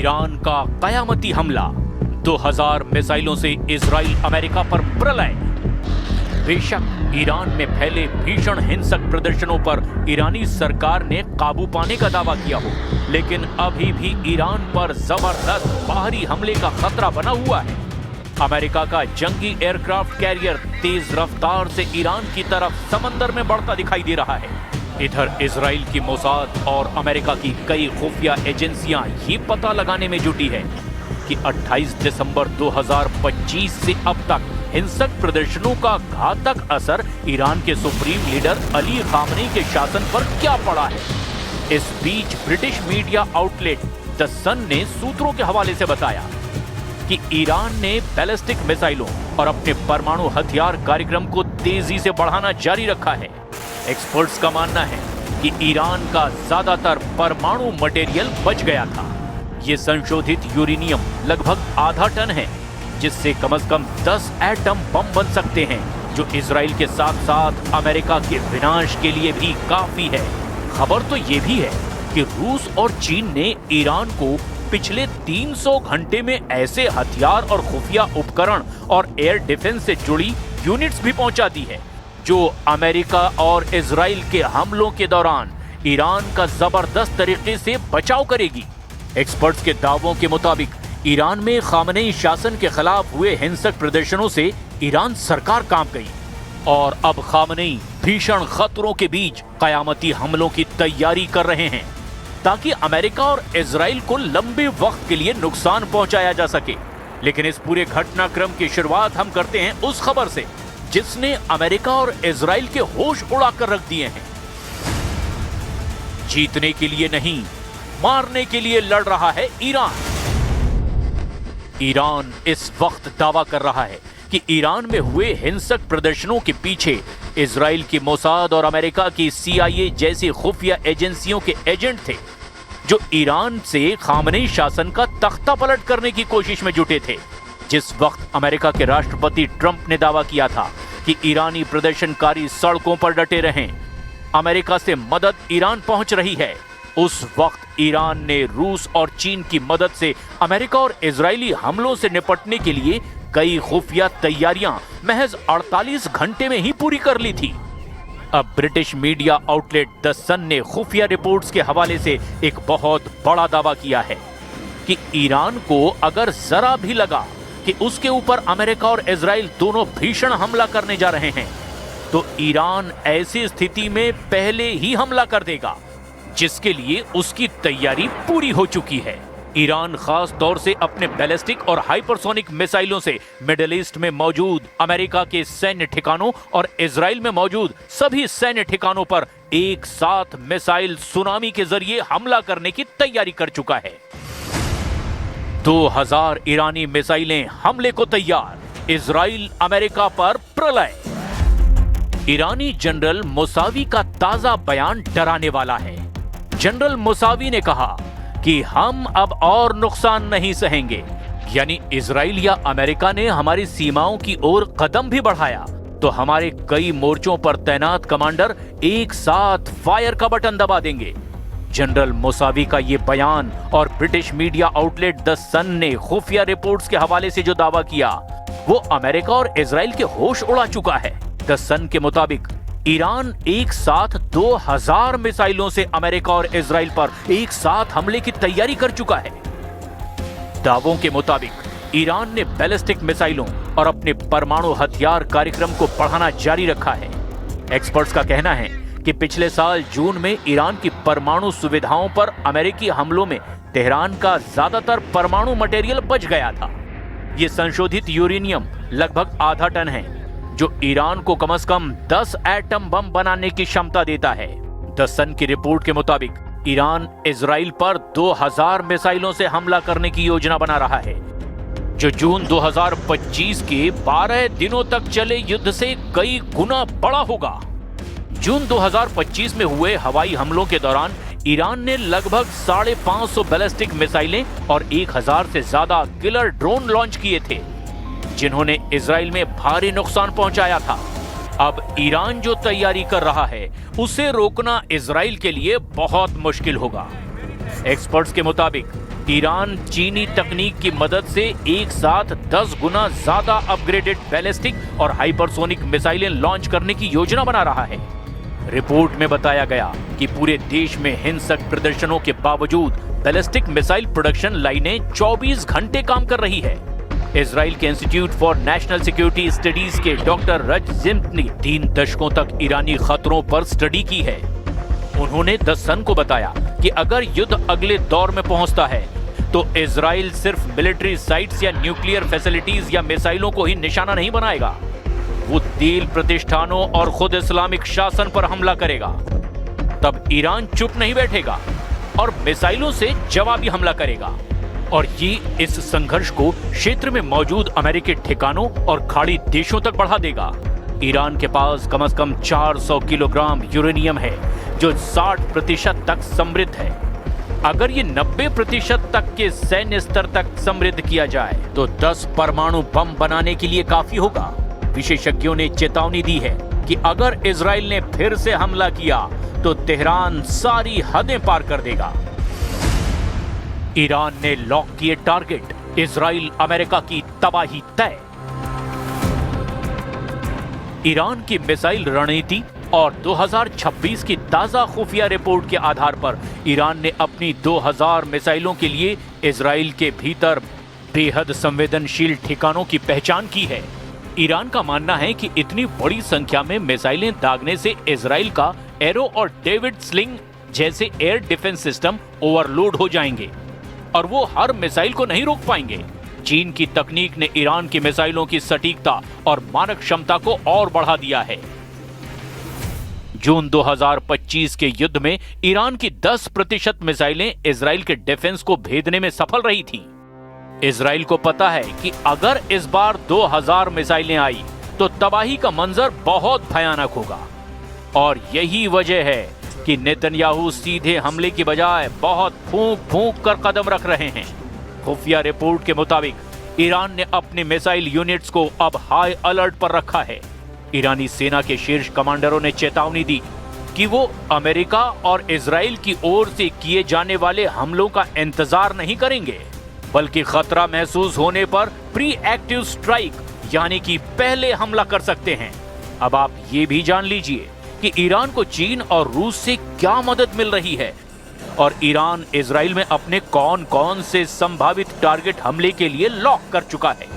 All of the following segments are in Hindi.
ईरान का कयामती हमला, 2000 मिसाइलों से इजराइल अमेरिका पर प्रलय। बेशक ईरान में फैले भीषण हिंसक प्रदर्शनों पर ईरानी सरकार ने काबू पाने का दावा किया हो, लेकिन अभी भी ईरान पर जबरदस्त बाहरी हमले का खतरा बना हुआ है। अमेरिका का जंगी एयरक्राफ्ट कैरियर तेज रफ्तार से ईरान की तरफ समंदर में बढ़ता दिखाई दे रहा है। इधर इजराइल की मोसाद और अमेरिका की कई खुफिया एजेंसियां ये पता लगाने में जुटी है कि 28 दिसंबर 2025 से अब तक हिंसक प्रदर्शनों का घातक असर ईरान के सुप्रीम लीडर अली खामनेई के शासन पर क्या पड़ा है। इस बीच ब्रिटिश मीडिया आउटलेट द सन ने सूत्रों के हवाले से बताया कि ईरान ने बैलिस्टिक मिसाइलों और अपने परमाणु हथियार कार्यक्रम को तेजी से बढ़ाना जारी रखा है। एक्सपर्ट्स का मानना है कि ईरान का ज्यादातर परमाणु मटेरियल बच गया था। ये संशोधित यूरेनियम लगभग आधा टन है, जिससे कम से कम 10 एटम बम बन सकते हैं, जो इजराइल के साथ साथ अमेरिका के विनाश के लिए भी काफी है। खबर तो ये भी है कि रूस और चीन ने ईरान को पिछले 300 घंटे में ऐसे हथियार और खुफिया उपकरण और एयर डिफेंस से जुड़ी यूनिट्स भी पहुंचा दी है, जो अमेरिका और इजराइल के हमलों के दौरान ईरान का जबरदस्त तरीके से बचाव करेगी। एक्सपर्ट्स के दावों के मुताबिक ईरान में खामनेई शासन के खिलाफ हुए हिंसक प्रदर्शनों से ईरान सरकार कांप गई और अब खामनेई भीषण खतरों के बीच कयामती हमलों की तैयारी कर रहे हैं, ताकि अमेरिका और इजराइल को लंबे वक्त के लिए नुकसान पहुंचाया जा सके। लेकिन इस पूरे घटनाक्रम की शुरुआत हम करते हैं उस खबर से जिसने अमेरिका और इजराइल के होश उड़ाकर रख दिए हैं। जीतने के लिए नहीं, मारने के लिए लड़ रहा है ईरान। ईरान इस वक्त दावा कर रहा है कि ईरान में हुए हिंसक प्रदर्शनों के पीछे इजराइल की मोसाद और अमेरिका की CIA जैसी खुफिया एजेंसियों के एजेंट थे, जो ईरान से खामनेई शासन का तख्ता पलट करने की कोशिश में जुटे थे। जिस वक्त अमेरिका के राष्ट्रपति ट्रंप ने दावा किया था कि ईरानी प्रदर्शनकारी सड़कों पर डटे रहें, अमेरिका से मदद ईरान पहुंच रही है, उस वक्त ईरान ने रूस और चीन की मदद से अमेरिका और इजरायली हमलों से निपटने के लिए कई खुफिया तैयारियां महज 48 घंटे में ही पूरी कर ली थी। अब ब्रिटिश मीडिया आउटलेट द सन ने खुफिया रिपोर्ट्स के हवाले से एक बहुत बड़ा दावा किया है कि ईरान को अगर जरा भी लगा कि उसके ऊपर अमेरिका और इजराइल दोनों भीषण हमला करने जा रहे हैं, तो ईरान ऐसी स्थिति में पहले ही हमला कर देगा, जिसके लिए उसकी तैयारी पूरी हो चुकी है। ईरान खास तौर से अपने बैलिस्टिक और हाइपरसोनिक मिसाइलों से मिडिल ईस्ट में मौजूद अमेरिका के सैन्य ठिकानों और इजराइल में मौजूद सभी सैन्य ठिकानों पर एक साथ मिसाइल सुनामी के जरिए हमला करने की तैयारी कर चुका है। 2000 ईरानी मिसाइलें हमले को तैयार, इजराइल अमेरिका पर प्रलय। ईरानी जनरल मुसावी का ताजा बयान डराने वाला है। जनरल मुसावी ने कहा कि हम अब और नुकसान नहीं सहेंगे, यानी इजराइल या अमेरिका ने हमारी सीमाओं की ओर कदम भी बढ़ाया तो हमारे कई मोर्चों पर तैनात कमांडर एक साथ फायर का बटन दबा देंगे। जनरल मुसावी का ये बयान और ब्रिटिश मीडिया आउटलेट द सन ने खुफिया रिपोर्ट्स के हवाले से जो दावा किया, वो अमेरिका और इजराइल के होश उड़ा चुका है। द सन के मुताबिक ईरान एक साथ 2000 मिसाइलों से अमेरिका और इजराइल पर एक साथ हमले की तैयारी कर चुका है। दावों के मुताबिक ईरान ने बैलिस्टिक मिसाइलों और अपने परमाणु हथियार कार्यक्रम को बढ़ाना जारी रखा है। एक्सपर्ट्स का कहना है कि पिछले साल जून में ईरान की परमाणु सुविधाओं पर अमेरिकी हमलों में तेहरान का ज्यादातर परमाणु मटेरियल बच गया था। यह संशोधित यूरेनियम लगभग आधा टन है, जो ईरान को कम से कम 10 एटम बम बनाने की क्षमता देता है। द सन की रिपोर्ट के मुताबिक ईरान इजराइल पर 2000 मिसाइलों से हमला करने की योजना बना रहा है, जो जून 2025 के 12 दिनों तक चले युद्ध से कई गुना बड़ा होगा। जून 2025 में हुए हवाई हमलों के दौरान ईरान ने लगभग 550 बैलिस्टिक मिसाइलें और 1000 से ज्यादा किलर ड्रोन लॉन्च किए थे, जिन्होंने इजराइल में भारी नुकसान पहुंचाया था। अब ईरान जो तैयारी कर रहा है, उसे रोकना इजराइल के लिए बहुत मुश्किल होगा। एक्सपर्ट्स के मुताबिक ईरान चीनी तकनीक की मदद से एक साथ 10 गुना ज्यादा अपग्रेडेड बैलिस्टिक और हाइपरसोनिक मिसाइलें लॉन्च करने की योजना बना रहा है। रिपोर्ट में बताया गया कि पूरे देश में हिंसक प्रदर्शनों के बावजूद बैलिस्टिक मिसाइल प्रोडक्शन लाइनें 24 घंटे काम कर रही है। इजराइल के institute for national security studies के डॉक्टर रज जिम्ट ने 3 दशकों तक ईरानी खतरों पर स्टडी की है। उन्होंने द सन को बताया कि अगर युद्ध अगले दौर में पहुंचता है तो इजराइल सिर्फ मिलिट्री साइट्स या न्यूक्लियर फैसिलिटीज या मिसाइलों को ही निशाना नहीं बनाएगा, वो तेल प्रतिष्ठानों और खुद इस्लामिक शासन पर हमला करेगा। तब ईरान चुप नहीं बैठेगा और मिसाइलों से जवाबी हमला करेगा और ये इस संघर्ष को क्षेत्र में मौजूद अमेरिकी ठिकानों और खाड़ी देशों तक बढ़ा देगा। ईरान के पास कम से कम 400 किलोग्राम यूरेनियम है जो 60% तक समृद्ध है। अगर ये 90% तक के सैन्य स्तर तक समृद्ध किया जाए तो 10 परमाणु बम बनाने के लिए काफी होगा। विशेषज्ञों ने चेतावनी दी है कि अगर इजराइल ने फिर से हमला किया तो तेहरान सारी हदें पार कर देगा। ईरान ने लॉक किए टारगेट, इजराइल अमेरिका की तबाही तय। ईरान की मिसाइल रणनीति और 2026 की ताजा खुफिया रिपोर्ट के आधार पर ईरान ने अपनी 2000 मिसाइलों के लिए इजराइल के भीतर बेहद संवेदनशील ठिकानों की पहचान की है। ईरान का मानना है कि इतनी बड़ी संख्या में मिसाइलें दागने से इजराइल का एरो और डेविड स्लिंग जैसे एयर डिफेंस सिस्टम ओवरलोड हो जाएंगे और वो हर मिसाइल को नहीं रोक पाएंगे। चीन की तकनीक ने ईरान की मिसाइलों की सटीकता और मारक क्षमता को और बढ़ा दिया है। जून 2025 के युद्ध में ईरान की 10% मिसाइलें इजराइल के डिफेंस को भेदने में सफल रही थी। इजराइल को पता है कि अगर इस बार 2000 मिसाइलें आई तो तबाही का मंजर बहुत भयानक होगा और यही वजह है कि नेतन्याहू सीधे हमले की बजाय बहुत फूंक फूंक कर कदम रख रहे हैं। खुफिया रिपोर्ट के मुताबिक ईरान ने अपने मिसाइल यूनिट्स को अब हाई अलर्ट पर रखा है। ईरानी सेना के शीर्ष कमांडरों ने चेतावनी दी कि वो अमेरिका और इजराइल की ओर से किए जाने वाले हमलों का इंतजार नहीं करेंगे, बल्कि खतरा महसूस होने पर प्री एक्टिव स्ट्राइक यानी कि पहले हमला कर सकते हैं। अब आप ये भी जान लीजिए कि ईरान को चीन और रूस से क्या मदद मिल रही है और ईरान इजराइल में अपने कौन कौन से संभावित टारगेट हमले के लिए लॉक कर चुका है।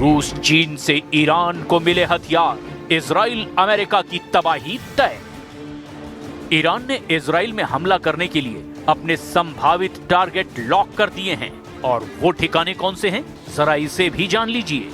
रूस चीन से ईरान को मिले हथियार, इजराइल अमेरिका की तबाही तय। ईरान ने इजराइल में हमला करने के लिए अपने संभावित टारगेट लॉक कर दिए हैं और वो ठिकाने कौन से हैं, जरा इसे भी जान लीजिए।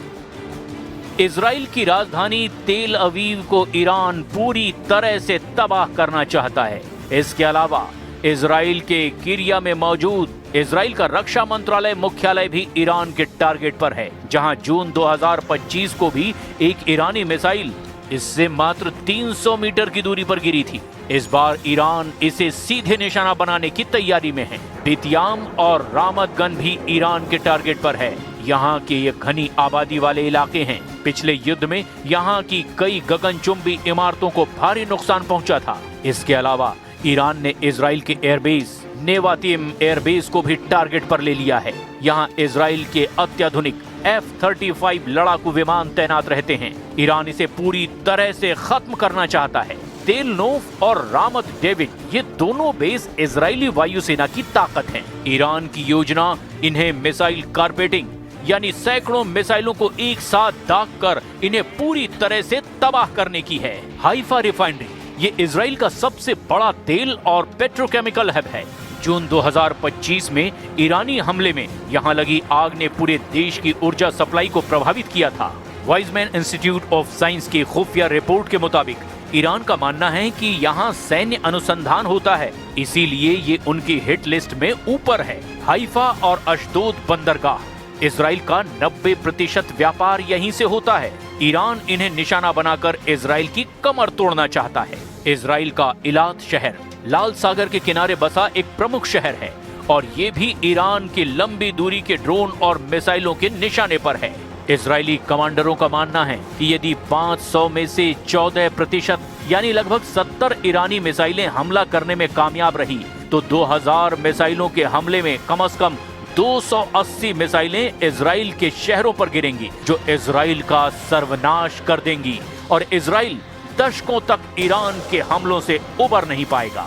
इजराइल की राजधानी तेल अवीव को ईरान पूरी तरह से तबाह करना चाहता है। इसके अलावा इजराइल के किरिया में मौजूद इजराइल का रक्षा मंत्रालय मुख्यालय भी ईरान के टारगेट पर है, जहां जून 2025 को भी एक ईरानी मिसाइल इससे मात्र 300 मीटर की दूरी पर गिरी थी। इस बार ईरान इसे सीधे निशाना बनाने की तैयारी में है। बितियाम और रामत गन भी ईरान के टारगेट पर है। यहाँ के ये घनी आबादी वाले इलाके हैं। पिछले युद्ध में यहाँ की कई गगनचुंबी इमारतों को भारी नुकसान पहुंचा था। इसके अलावा ईरान ने इजराइल के एयरबेस नेवातिम एयरबेस को भी टारगेट पर ले लिया है। यहाँ इजराइल के अत्याधुनिक F-35 लड़ाकू विमान तैनात रहते हैं। ईरान इसे पूरी तरह से खत्म करना चाहता है। तेल नोफ और रामत डेविड ये दोनों बेस इजरायली वायुसेना की ताकत हैं। ईरान की योजना इन्हें मिसाइल कारपेटिंग यानी सैकड़ों मिसाइलों को एक साथ दाग कर इन्हें पूरी तरह से तबाह करने की है। हाइफा रिफाइनरी ये इजराइल का सबसे बड़ा तेल और पेट्रोकेमिकल हब है। जून 2025 में ईरानी हमले में यहाँ लगी आग ने पूरे देश की ऊर्जा सप्लाई को प्रभावित किया था। वाइजमैन इंस्टीट्यूट ऑफ साइंस की खुफिया रिपोर्ट के मुताबिक ईरान का मानना है कि यहाँ सैन्य अनुसंधान होता है, इसीलिए ये उनकी हिट लिस्ट में ऊपर है। हाइफा और अशदोद बंदरगाह। इजराइल का 90% व्यापार यहीं से होता है। ईरान इन्हें निशाना बनाकर इजराइल की कमर तोड़ना चाहता है। इजराइल का इलात शहर लाल सागर के किनारे बसा एक प्रमुख शहर है और ये भी ईरान की लंबी दूरी के ड्रोन और मिसाइलों के निशाने पर है। इजरायली कमांडरों का मानना है कि यदि 500 में से 14% यानी लगभग 70 ईरानी मिसाइलें हमला करने में कामयाब रही तो 2000 मिसाइलों के हमले में कम से कम 280 मिसाइलें इजराइल के शहरों पर गिरेंगी, जो इजराइल का सर्वनाश कर देंगी और इजराइल दशकों तक ईरान के हमलों से उबर नहीं पाएगा।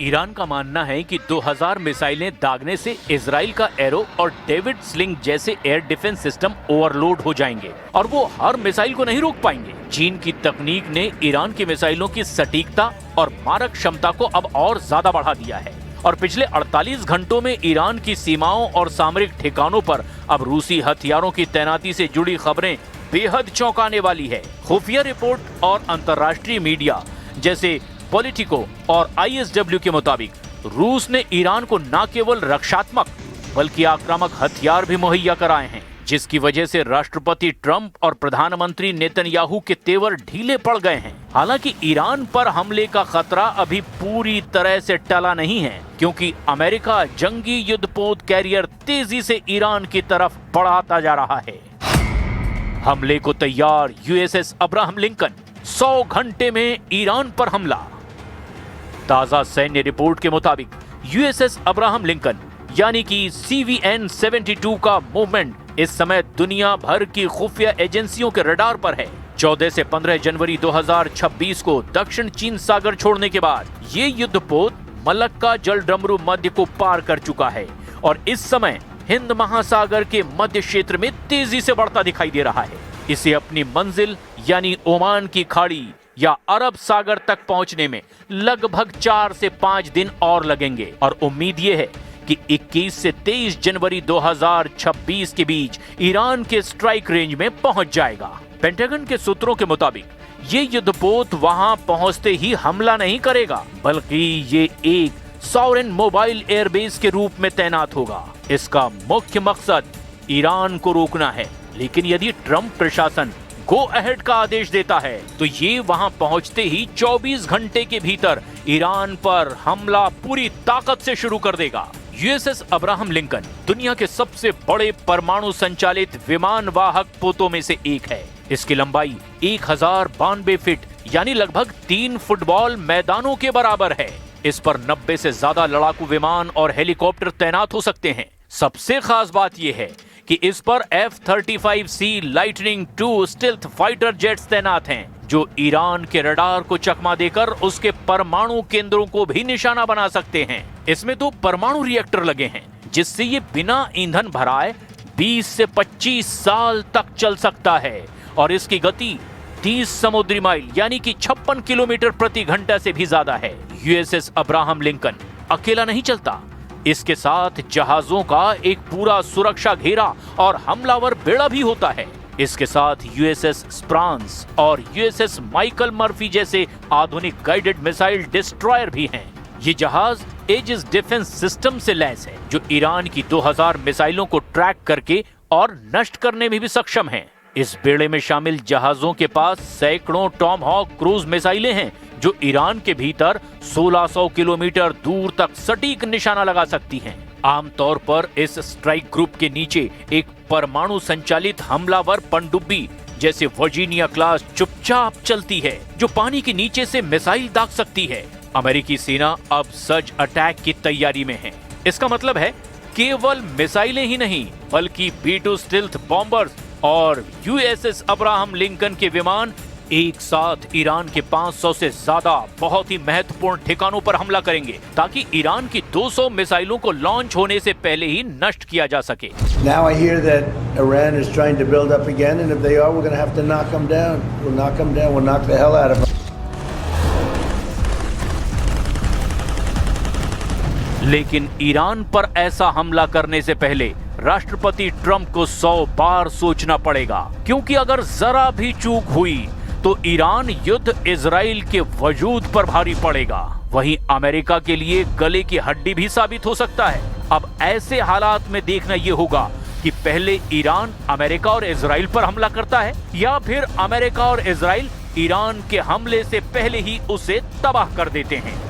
ईरान का मानना है कि 2000 मिसाइलें दागने से इजराइल का एरो और डेविड स्लिंग जैसे एयर डिफेंस सिस्टम ओवरलोड हो जाएंगे और वो हर मिसाइल को नहीं रोक पाएंगे। चीन की तकनीक ने ईरान की मिसाइलों की सटीकता और मारक क्षमता को अब और ज्यादा बढ़ा दिया है और पिछले 48 घंटों में ईरान की सीमाओं और सामरिक ठिकानों पर अब रूसी हथियारों की तैनाती से जुड़ी खबरें बेहद चौंकाने वाली है। खुफिया रिपोर्ट और अंतर्राष्ट्रीय मीडिया जैसे पॉलिटिको और ISW के मुताबिक रूस ने ईरान को न केवल रक्षात्मक बल्कि आक्रामक हथियार भी मुहैया कराए हैं, जिसकी वजह से राष्ट्रपति ट्रंप और प्रधानमंत्री नेतन्याहू के तेवर ढीले पड़ गए हैं। हालांकि ईरान पर हमले का खतरा अभी पूरी तरह से टला नहीं है, क्योंकि अमेरिका जंगी युद्धपोत कैरियर तेजी से ईरान की तरफ बढ़ाता जा रहा है। हमले को तैयार USS अब्राहम लिंकन, 100 घंटे में ईरान पर हमला। ताजा सैन्य रिपोर्ट के मुताबिक USS अब्राहम लिंकन यानी कि CVN 72 का मूवमेंट इस समय दुनिया भर की खुफिया एजेंसियों के रडार पर है। 14 से 15 जनवरी 2026 को दक्षिण चीन सागर छोड़ने के बाद ये युद्धपोत मलक्का जलडमरू मध्य को पार कर चुका है और इस समय हिंद महासागर के मध्य क्षेत्र में तेजी से बढ़ता दिखाई दे रहा है। इसे अपनी मंजिल यानी ओमान की खाड़ी या अरब सागर तक पहुंचने में लगभग 4 से 5 दिन और लगेंगे और उम्मीद ये है कि 21 से 23 जनवरी 2026 के बीच ईरान के स्ट्राइक रेंज में पहुंच जाएगा। पेंटागन के सूत्रों के मुताबिक ये युद्धपोत वहां पहुंचते ही हमला नहीं करेगा, बल्कि ये एक सॉवरेन मोबाइल एयरबेस के रूप में तैनात होगा। इसका मुख्य मकसद ईरान को रोकना है, लेकिन यदि ट्रंप प्रशासन गो अहेड का आदेश देता है तो ये वहां पहुंचते ही 24 घंटे के भीतर ईरान पर हमला पूरी ताकत से शुरू कर देगा। USS अब्राहम लिंकन दुनिया के सबसे बड़े परमाणु संचालित विमान वाहक पोतों में से एक है। इसकी लंबाई 1092 फीट यानी लगभग 3 फुटबॉल मैदानों के बराबर है। इस पर 90 से ज्यादा लड़ाकू विमान और हेलीकॉप्टर तैनात हो सकते हैं। सबसे खास बात यह है कि इस पर F-35C lightning 2 stealth fighter jets तैनात हैं, जो ईरान के रडार को चकमा देकर उसके परमाणु केंद्रों को भी निशाना बना सकते हैं। इसमें 2 परमाणु रिएक्टर लगे हैं, जिससे ये बिना ईंधन भराए 20 से 25 साल तक चल सकता है और इसकी गति 30 समुद्री माइल यानी कि 56 किलोमीटर प्रति घंटा से भी ज्यादा है। USS अब्राहम लिंकन अकेला नहीं चलता, इसके साथ जहाजों का एक पूरा सुरक्षा घेरा और हमलावर बेड़ा भी होता है। इसके साथ USS स्प्रांस और USS माइकल मर्फी जैसे आधुनिक गाइडेड मिसाइल डिस्ट्रॉयर भी हैं। ये जहाज एजिस डिफेंस सिस्टम से लैस है, जो ईरान की 2000 मिसाइलों को ट्रैक करके और नष्ट करने में भी सक्षम है। इस बेड़े में शामिल जहाजों के पास सैकड़ों टॉमहॉक क्रूज मिसाइलें हैं, जो ईरान के भीतर 1600 किलोमीटर दूर तक सटीक निशाना लगा सकती हैं। आमतौर पर इस स्ट्राइक ग्रुप के नीचे एक परमाणु संचालित हमलावर पनडुब्बी जैसे वर्जीनिया क्लास चुपचाप चलती है, जो पानी के नीचे से मिसाइल दाग सकती है। अमेरिकी सेना अब सर्ज अटैक की तैयारी में है। इसका मतलब है केवल मिसाइलें ही नहीं, बल्कि B-2 स्टिल्थ बॉम्बर्स और USS अब्राहम लिंकन के विमान एक साथ ईरान के 500 से ज्यादा बहुत ही महत्वपूर्ण ठिकानों पर हमला करेंगे ताकि ईरान की 200 मिसाइलों को लॉन्च होने से पहले ही नष्ट किया जा सके। Now I hear that Iran is trying to build up again, and if they are, we're going to have to knock them down. We'll knock them down. We'll knock the hell out of them. लेकिन ईरान पर ऐसा हमला करने से पहले राष्ट्रपति ट्रंप को 100 बार सोचना पड़ेगा, क्योंकि अगर जरा भी चूक हुई तो ईरान युद्ध इजराइल के वजूद पर भारी पड़ेगा। वहीं अमेरिका के लिए गले की हड्डी भी साबित हो सकता है। अब ऐसे हालात में देखना यह होगा कि पहले ईरान अमेरिका और इजराइल पर हमला करता है या फिर अमेरिका और इजराइल ईरान के हमले से पहले ही उसे तबाह कर देते हैं।